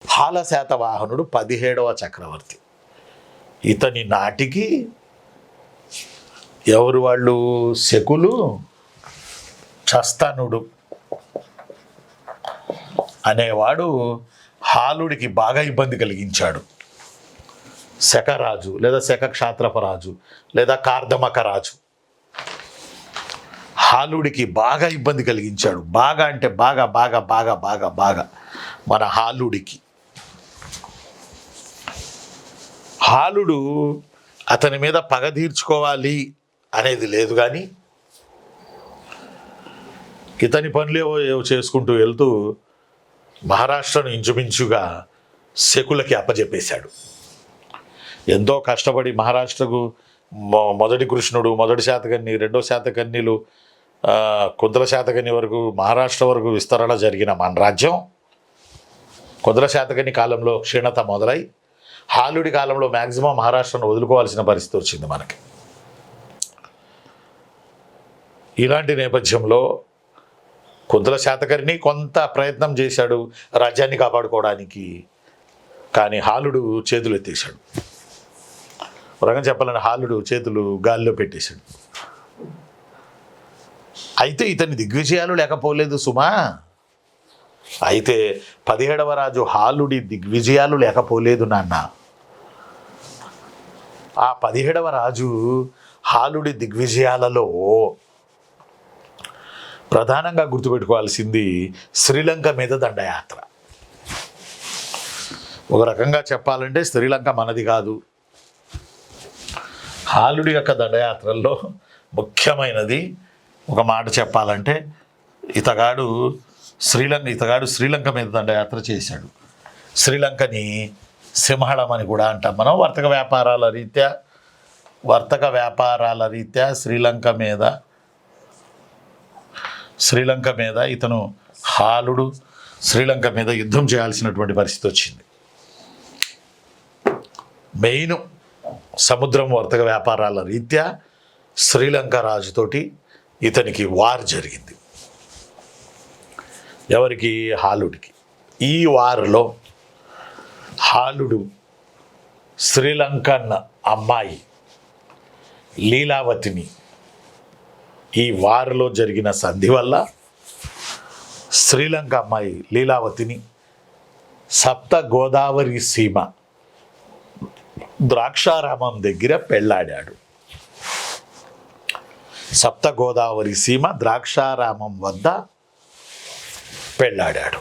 హాల శాతవాహనుడు 17వ చక్రవర్తి. ఇతని నాటికి ఎవరు వాళ్ళు? శకులు, చస్తనుడు అనేవాడు హాలుడికి బాగా ఇబ్బంది కలిగించాడు. శకరాజు లేదా శకక్షాత్రపరాజు లేదా కార్దమక రాజు హాలుడికి బాగా ఇబ్బంది కలిగించాడు. బాగా అంటే బాగా బాగా బాగా బాగా బాగా మన హాలుడికి. హాలుడు అతని మీద పగ తీర్చుకోవాలి అనేది లేదు, కానీ ఇతని పనులేవో ఏవో చేసుకుంటూ వెళ్తూ మహారాష్ట్రను ఇంచుమించుగా శకులకి అప్పజెప్పేశాడు. ఎంతో కష్టపడి మహారాష్ట్రకు మొదటి కృష్ణుడు, మొదటి శాతకర్ణి, రెండో శాతకర్ణిలు, కుద్ర శాతకర్ణి వరకు మహారాష్ట్ర వరకు విస్తరణ జరిగిన మన రాజ్యం కుద్ర శాతకర్ణి కాలంలో క్షీణత మొదలై హాలుడి కాలంలో మ్యాక్సిమం మహారాష్ట్రను వదులుకోవాల్సిన పరిస్థితి వచ్చింది మనకి. ఇలాంటి నేపథ్యంలో కుద్ర శాతకర్ణి కొంత ప్రయత్నం చేశాడు రాజ్యాన్ని కాపాడుకోవడానికి, కానీ హాలుడు చేతులు ఎత్తేశాడు. ఒక రకంగా చెప్పాలని హాలుడు చేతులు గాలిలో పెట్టేశాడు. అయితే ఇతని దిగ్విజయాలు లేకపోలేదు సుమా. అయితే 17వ రాజు హాలుడి దిగ్విజయాలు లేకపోలేదు నాన్న. ఆ 17వ రాజు హాలుడి దిగ్విజయాలలో ప్రధానంగా గుర్తుపెట్టుకోవాల్సింది శ్రీలంక మీద దండయాత్ర. ఒక రకంగా చెప్పాలంటే శ్రీలంక మనది కాదు. హాలుడి యొక్క దండయాత్రల్లో ముఖ్యమైనది ఒక మాట చెప్పాలంటే ఇతగాడు శ్రీలంక మీద దండయాత్ర చేశాడు. శ్రీలంకని సింహళం అని కూడా అంటాం మనం. వర్తక వ్యాపారాల రీత్యా శ్రీలంక మీద ఇతను హాలుడు శ్రీలంక మీద యుద్ధం చేయాల్సినటువంటి పరిస్థితి వచ్చింది. మెయిన్ సముద్రం వర్తక వ్యాపారాల రీత్యా శ్రీలంక రాజుతోటి ఇతనికి వార్ జరిగింది. ఎవరికి? హాలుడికి. ఈ వార్లో హాలుడు శ్రీలంకన్ అమ్మాయి లీలావతిని ఈ వార్లో జరిగిన సంధి వల్ల శ్రీలంక అమ్మాయి లీలావతిని సప్త గోదావరి సీమ ద్రాక్షారామం దగ్గర పెళ్ళాడాడు. సప్త గోదావరి సీమ ద్రాక్షారామం వద్ద పెళ్ళాడాడు.